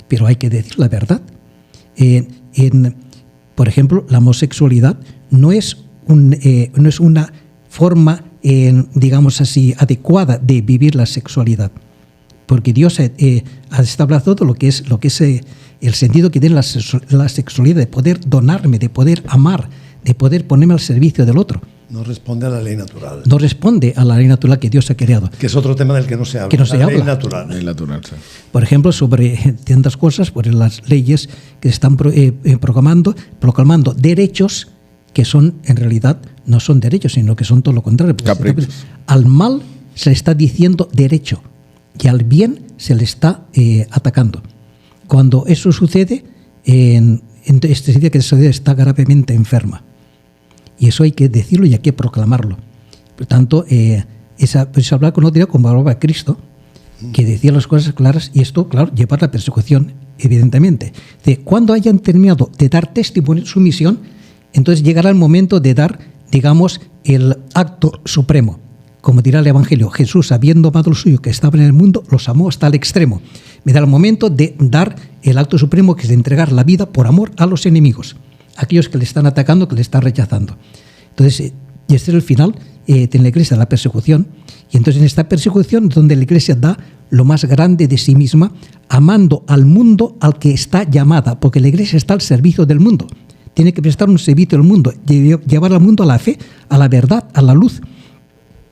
pero hay que decir la verdad. Por ejemplo, la homosexualidad no es una forma, digamos así, adecuada de vivir la sexualidad, porque Dios ha establecido todo lo que es el sentido que tiene la sexualidad, de poder donarme, de poder amar, de poder ponerme al servicio del otro. No responde a la ley natural. No responde a la ley natural que Dios ha creado. Que es otro tema del que no se habla. Que no se habla. Ley natural. Ley natural, sí. Por ejemplo, sobre tantas cosas, por las leyes que se están proclamando derechos que son, en realidad, no son derechos, sino que son todo lo contrario. Caprichos. Al mal se le está diciendo derecho y al bien se le está atacando. Cuando eso sucede, entonces se dice que la sociedad está gravemente enferma. Y eso hay que decirlo y hay que proclamarlo. Por tanto, pues hablar con autoridad como hablaba Cristo, que decía las cosas claras, y esto, claro, lleva a la persecución, evidentemente. Cuando hayan terminado de dar testimonio de su misión, entonces llegará el momento de dar, digamos, el acto supremo. Como dirá el Evangelio, Jesús, habiendo amado a los suyos que estaban en el mundo, los amó hasta el extremo. Me da el momento de dar el acto supremo, que es de entregar la vida por amor a los enemigos, aquellos que le están atacando, que le están rechazando. Entonces, y este es el final de la Iglesia, la persecución. Y entonces en esta persecución es donde la Iglesia da lo más grande de sí misma, amando al mundo al que está llamada, porque la Iglesia está al servicio del mundo. Tiene que prestar un servicio al mundo, llevar al mundo a la fe, a la verdad, a la luz.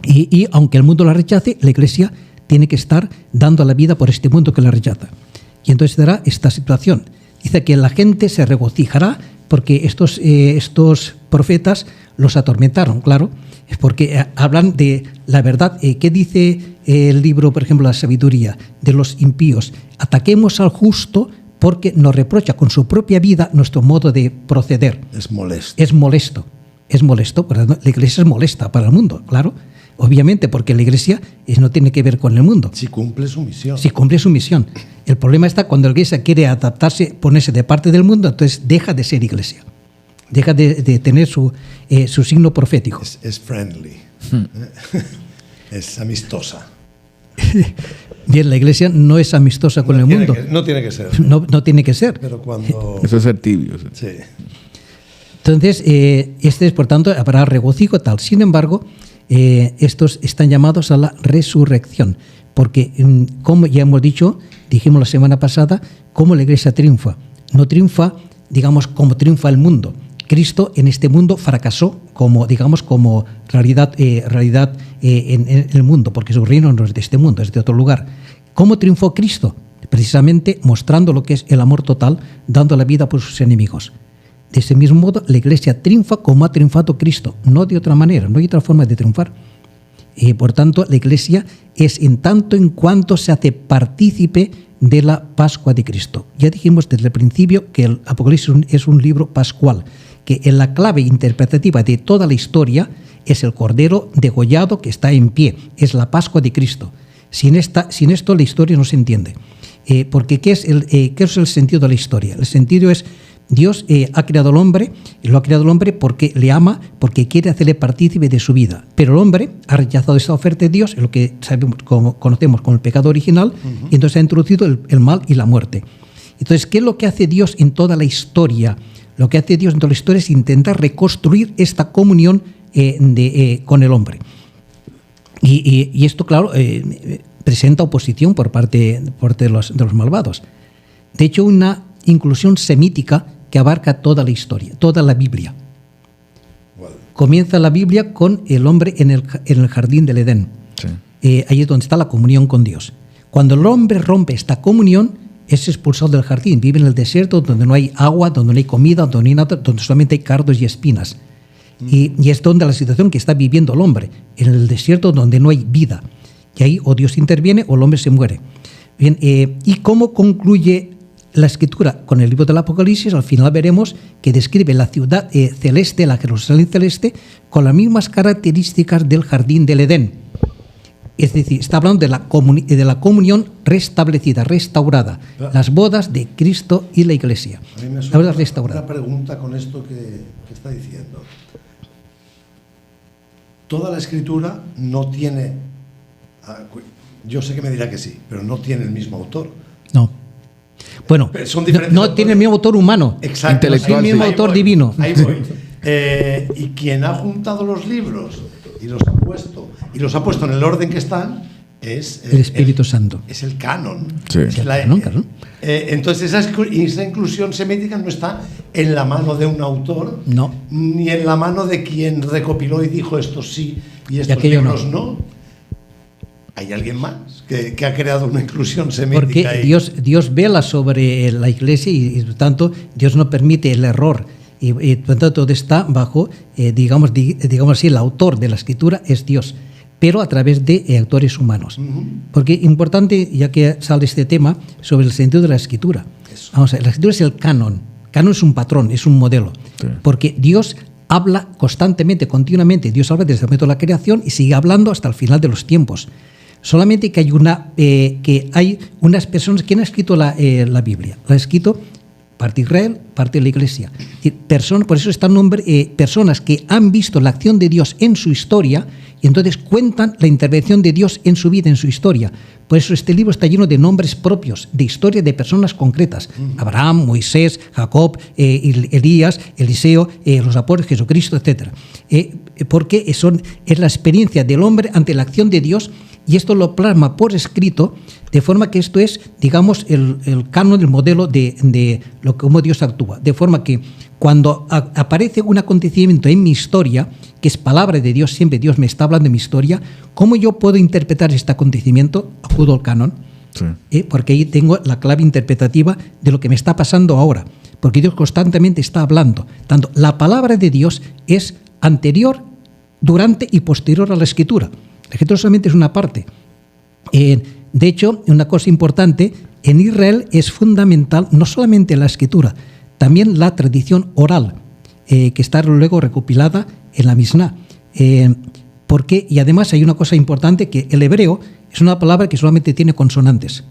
Y aunque el mundo la rechace, la Iglesia tiene que estar dando la vida por este mundo que la rechaza. Y entonces dará esta situación. Dice que la gente se regocijará porque estos profetas los atormentaron, claro, porque hablan de la verdad. ¿Qué dice el libro, por ejemplo, la sabiduría de los impíos? Ataquemos al justo porque nos reprocha con su propia vida nuestro modo de proceder. Es molesto. Es molesto. Es molesto, la Iglesia es molesta para el mundo, claro. obviamente, porque la Iglesia no tiene que ver con el mundo. Si cumple su misión. Si cumple su misión. El problema está cuando la Iglesia quiere adaptarse, ponerse de parte del mundo, entonces deja de ser Iglesia. Deja de tener su signo profético. Es friendly. Es amistosa. Bien, la Iglesia no es amistosa con el mundo. No tiene que ser. No tiene que ser. Pero cuando... Eso es ser tibio. Sí. Entonces, por tanto, habrá regocijo tal. Sin embargo, estos están llamados a la resurrección. Porque, como ya hemos dijimos la semana pasada, cómo la Iglesia triunfa. No triunfa, digamos, como triunfa el mundo. Cristo en este mundo fracasó como realidad en el mundo, porque su reino no es de este mundo, es de otro lugar. ¿Cómo triunfó Cristo? Precisamente mostrando lo que es el amor total, dando la vida por sus enemigos. De ese mismo modo, la Iglesia triunfa como ha triunfado Cristo, no de otra manera, no hay otra forma de triunfar. Por tanto, la Iglesia es en tanto en cuanto se hace partícipe de la Pascua de Cristo. Ya dijimos desde el principio que el Apocalipsis es un libro pascual, que en la clave interpretativa de toda la historia es el Cordero degollado que está en pie, es la Pascua de Cristo. Sin esto la historia no se entiende. Porque ¿qué es el sentido de la historia? El sentido es Dios ha creado al hombre, lo ha creado el hombre porque le ama, porque quiere hacerle partícipe de su vida. Pero el hombre ha rechazado esa oferta de Dios, en lo que conocemos como el pecado original, y entonces ha introducido el mal y la muerte. Entonces, ¿qué es lo que hace Dios en toda la historia? Lo que hace Dios en toda la historia es intentar reconstruir esta comunión con el hombre. Y esto, claro, presenta oposición por parte de los malvados. De hecho, una inclusión semítica que abarca toda la historia, toda la Biblia. Comienza la Biblia con el hombre en el jardín del Edén. Sí. Ahí es donde está la comunión con Dios. Cuando el hombre rompe esta comunión, es expulsado del jardín. Vive en el desierto donde no hay agua, donde no hay comida, donde no hay nada, donde solamente hay cardos y espinas. Y es donde la situación que está viviendo el hombre, en el desierto donde no hay vida. Y ahí o Dios interviene o el hombre se muere. Bien, ¿y cómo concluye la Escritura? Con el libro del Apocalipsis, al final veremos que describe la ciudad celeste, la Jerusalén celeste, con las mismas características del jardín del Edén. Es decir, está hablando de la comunión restablecida, restaurada, las bodas de Cristo y la Iglesia. A mí me la boda restaurada. Una pregunta con esto que está diciendo. Toda la Escritura no tiene, yo sé que me dirá que sí, pero no tiene el mismo autor. No. Bueno, no tiene el mismo autor humano. Exacto. Intelectual, el mismo autor divino. Ahí voy. Y quien ha juntado los libros y los ha puesto en el orden que están es el Espíritu Santo. Es el canon. Sí. Es canon. Entonces esa inclusión semítica no está en la mano de un autor, no, ni en la mano de quien recopiló y dijo esto sí y estos libros no. ¿Hay alguien más que ha creado una inclusión semítica? Porque Dios vela sobre la Iglesia y por tanto Dios no permite el error. Y por tanto todo está bajo, digamos así, el autor de la Escritura es Dios, pero a través de autores humanos. Porque importante, ya que sale este tema, sobre el sentido de la Escritura. Vamos a ver, la Escritura es el canon. Canon es un patrón, es un modelo. Sí. Porque Dios habla constantemente, continuamente. Dios habla desde el momento de la creación y sigue hablando hasta el final de los tiempos. Solamente que hay unas personas que han escrito la Biblia. La ha escrito parte Israel, parte de la Iglesia. Por eso está el nombre, personas que han visto la acción de Dios en su historia y entonces cuentan la intervención de Dios en su vida, en su historia. Por eso este libro está lleno de nombres propios, de historia de personas concretas. Abraham, Moisés, Jacob, Elías, Eliseo, los apóstoles, Jesucristo, etc. Porque es la experiencia del hombre ante la acción de Dios. Y esto lo plasma por escrito, de forma que esto es, digamos, el canon, el modelo de cómo Dios actúa. De forma que cuando aparece un acontecimiento en mi historia, que es palabra de Dios, siempre Dios me está hablando de mi historia, ¿cómo yo puedo interpretar este acontecimiento? Acudo al canon, sí. Porque ahí tengo la clave interpretativa de lo que me está pasando ahora. Porque Dios constantemente está hablando. Tanto la palabra de Dios es anterior, durante y posterior a la Escritura. La Escritura solamente es una parte. De hecho, una cosa importante, en Israel es fundamental no solamente la Escritura, también la tradición oral, que está luego recopilada en la Misná. Porque, y además hay una cosa importante, que el hebreo es una palabra que solamente tiene consonantes,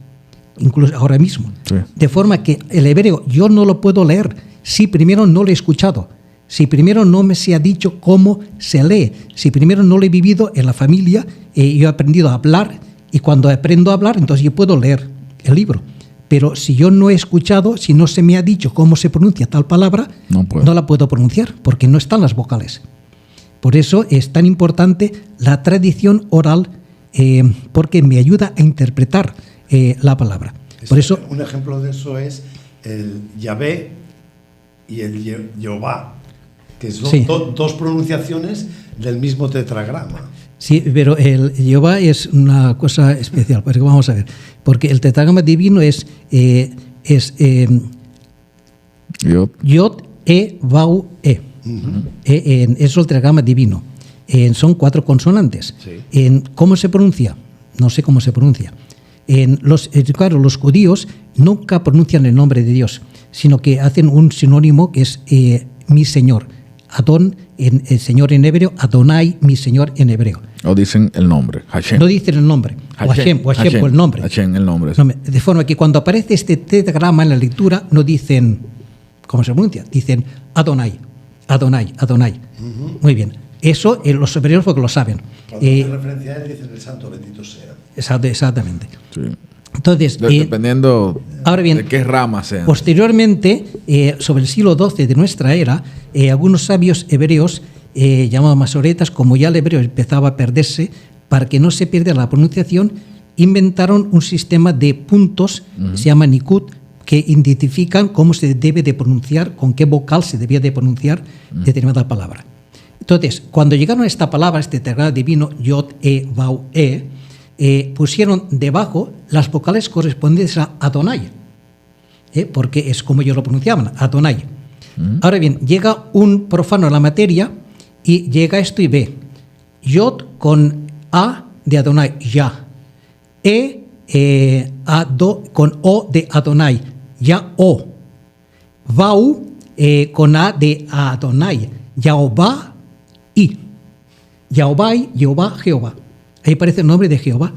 incluso ahora mismo. Sí. De forma que el hebreo yo no lo puedo leer si primero no lo he escuchado, si primero no me se ha dicho cómo se lee, si primero no lo he vivido en la familia, yo he aprendido a hablar, y cuando aprendo a hablar, entonces yo puedo leer el libro. Pero si yo no he escuchado, si no se me ha dicho cómo se pronuncia tal palabra, no la puedo pronunciar, porque no están las vocales. Por eso es tan importante la tradición oral, porque me ayuda a interpretar la palabra. Por eso, un ejemplo de eso es el Yahvé y el Jehová, que son sí. Dos pronunciaciones del mismo tetragrama. Sí, pero el Jehová es una cosa especial, porque vamos a ver, porque el tetragrama divino es Yod, Vau, E. Eso es el tetragrama divino. Son 4 consonantes. Sí. ¿Cómo se pronuncia? No sé cómo se pronuncia. Claro, los judíos nunca pronuncian el nombre de Dios, sino que hacen un sinónimo que es mi Señor. Adón, el Señor en hebreo, Adonai, mi Señor en hebreo. O dicen el nombre, Hashem. No dicen el nombre, o Hashem por el nombre. Hashem, el nombre. No, de forma que cuando aparece este tetragrama en la lectura, no dicen, ¿cómo se pronuncia? Dicen Adonai, Adonai, Adonai. Uh-huh. Muy bien. Eso los hebreos porque lo saben. Cuando hace referencia a él, dicen el santo bendito sea. Exactamente. Sí. Entonces, dependiendo ahora bien, de qué rama sean. Posteriormente, sobre el siglo XII de nuestra era, algunos sabios hebreos, llamados masoretas, como ya el hebreo empezaba a perderse, para que no se pierda la pronunciación, inventaron un sistema de puntos, se llama Nikud, que identifican cómo se debe de pronunciar, con qué vocal se debía de pronunciar determinada palabra. Entonces, cuando llegaron a esta palabra, este tetragrama divino, Yod, Vau, pusieron debajo las vocales correspondientes a Adonai, porque es como ellos lo pronunciaban, Adonai. Ahora bien, llega un profano a la materia y llega esto y ve Yod con A de Adonai, ya. Con O de Adonai, ya O. Vau con A de Adonai, Yahová y. Yahová, Jehová. Ahí aparece el nombre de Jehová,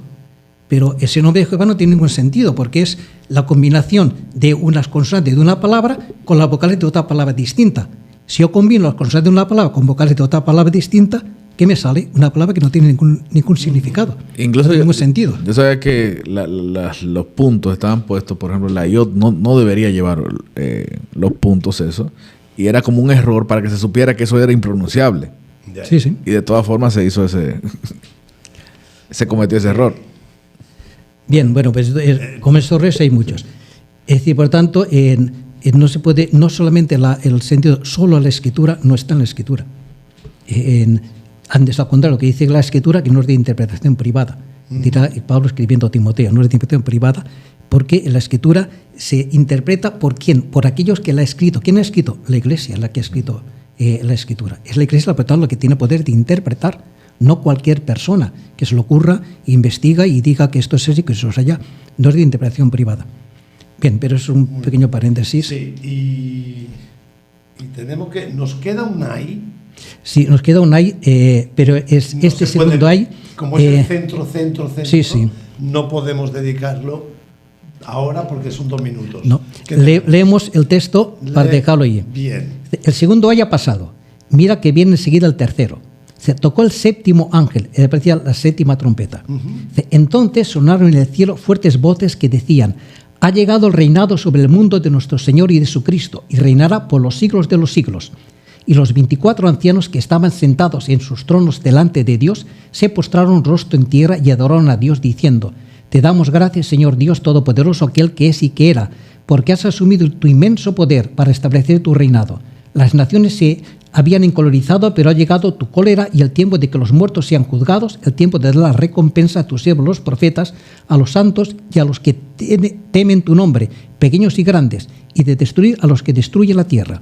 pero ese nombre de Jehová no tiene ningún sentido porque es la combinación de unas consonantes de una palabra con las vocales de otra palabra distinta. Si yo combino las consonantes de una palabra con vocales de otra palabra distinta, ¿qué me sale? Una palabra que no tiene ningún significado. Incluso no tiene ningún sentido. Yo sabía que los puntos estaban puestos, por ejemplo, la Yod no debería llevar los puntos eso, y era como un error para que se supiera que eso era impronunciable. Sí, sí. Y de todas formas se hizo se cometió ese error. Bien, bueno, pues como esos errores hay muchos. Es decir, por tanto, no se puede, no solamente el sentido, solo la escritura no está en la escritura. Antes, al contrario, lo que dice la escritura, que no es de interpretación privada. Dirá Pablo escribiendo a Timoteo, no es de interpretación privada, porque la escritura se interpreta por quién, por aquellos que la ha escrito. ¿Quién ha escrito? La Iglesia, la que ha escrito la escritura. Es la Iglesia, por tanto, la que tiene poder de interpretar, no cualquier persona que se le ocurra, investiga y diga que esto es así, que eso es allá. No es de interpretación privada. Bien, pero es un pequeño paréntesis. Sí, y tenemos que... Nos queda un ay. Sí, nos queda un ay, pero es No este segundo puede, ay... Como es el centro, sí, sí. no podemos dedicarlo ahora porque son 2 minutos. No. Leemos el texto para dejarlo allí. Bien. El segundo ay ha pasado. Mira que viene enseguida el tercero. Se tocó el 7º ángel, parecía la 7ª trompeta. Entonces sonaron en el cielo fuertes voces que decían: ha llegado el reinado sobre el mundo de nuestro Señor y de su Cristo, y reinará por los siglos de los siglos. Y los 24 ancianos que estaban sentados en sus tronos delante de Dios se postraron rostro en tierra y adoraron a Dios diciendo: te damos gracias, Señor Dios Todopoderoso, aquel que es y que era, porque has asumido tu inmenso poder para establecer tu reinado. Las naciones se habían encolorizado, pero ha llegado tu cólera y el tiempo de que los muertos sean juzgados, el tiempo de dar la recompensa a tus siervos los profetas, a los santos y a los que temen tu nombre, pequeños y grandes, y de destruir a los que destruyen la tierra.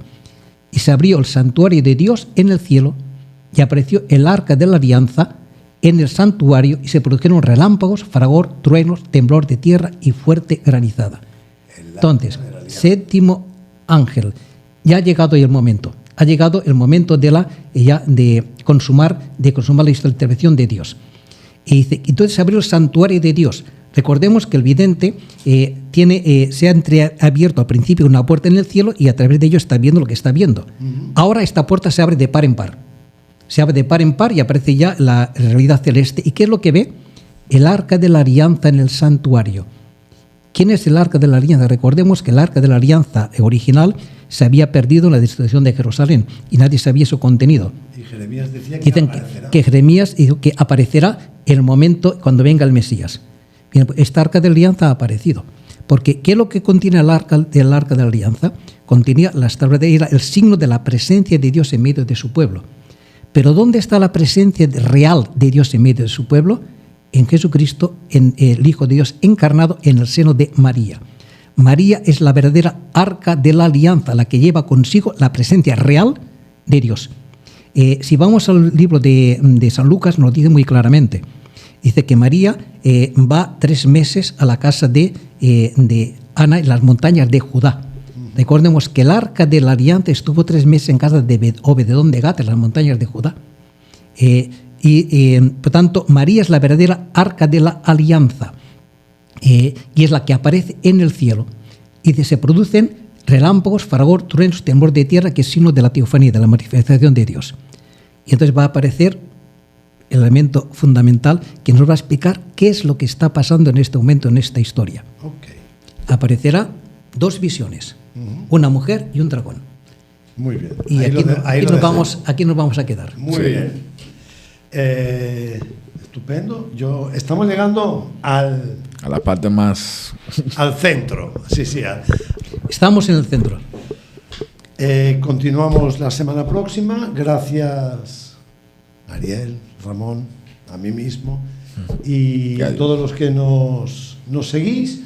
Y se abrió el santuario de Dios en el cielo, y apareció el arca de la alianza en el santuario, y se produjeron relámpagos, fragor, truenos, temblor de tierra y fuerte granizada. Entonces, 7º ángel, ya ha llegado el momento. Ha llegado el momento de consumar la intervención de Dios. Y dice, entonces se abrió el santuario de Dios. Recordemos que el vidente se ha entreabierto al principio una puerta en el cielo y a través de ello está viendo lo que está viendo. Ahora esta puerta se abre de par en par. Se abre de par en par y aparece ya la realidad celeste. ¿Y qué es lo que ve? El arca de la alianza en el santuario. ¿Quién es el arca de la alianza? Recordemos que el arca de la alianza original se había perdido en la destrucción de Jerusalén y nadie sabía su contenido. Y Jeremías decía que dicen que Jeremías dijo que aparecerá en el momento cuando venga el Mesías. Bien, pues esta arca de la alianza ha aparecido. Porque ¿qué es lo que contiene el arca de la alianza? Contenía las tablas de era el signo de la presencia de Dios en medio de su pueblo. Pero ¿dónde está la presencia real de Dios en medio de su pueblo? En Jesucristo, en el Hijo de Dios encarnado en el seno de María. María es la verdadera arca de la alianza, la que lleva consigo la presencia real de Dios. Si vamos al libro de San Lucas, nos lo dice muy claramente. Dice que María va 3 meses a la casa de Ana en las montañas de Judá. Recordemos que el arca de la estuvo 3 meses en casa de Obededón de Gat, en las montañas de Judá. Por tanto, María es la verdadera arca de la alianza y es la que aparece en el cielo. Y se producen relámpagos, fragor, truenos, temblor de tierra, que es signo de la teofanía, de la manifestación de Dios. Y entonces va a aparecer el elemento fundamental que nos va a explicar qué es lo que está pasando en este momento, en esta historia. Okay. Aparecerá 2 visiones, una mujer y un dragón. Muy bien. Y aquí nos vamos a quedar. Muy bien. Estupendo. Estamos llegando a la parte más... al centro. Sí. Estamos en el centro. Continuamos la semana próxima. Gracias, Ariel, Ramón, a mí mismo y a todos los que nos seguís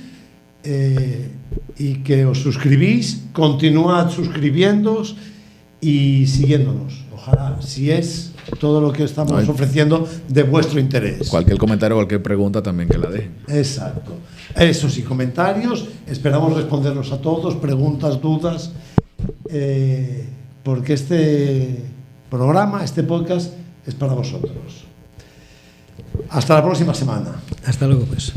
y que os suscribís. Continuad suscribiéndoos y siguiéndonos. Ojalá, si es todo lo que estamos ofreciendo de vuestro interés. Cualquier comentario, cualquier pregunta también que la dejen. Exacto. Eso sí, comentarios. Esperamos responderlos a todos, preguntas, dudas, porque este programa, este podcast, es para vosotros. Hasta la próxima semana. Hasta luego, pues.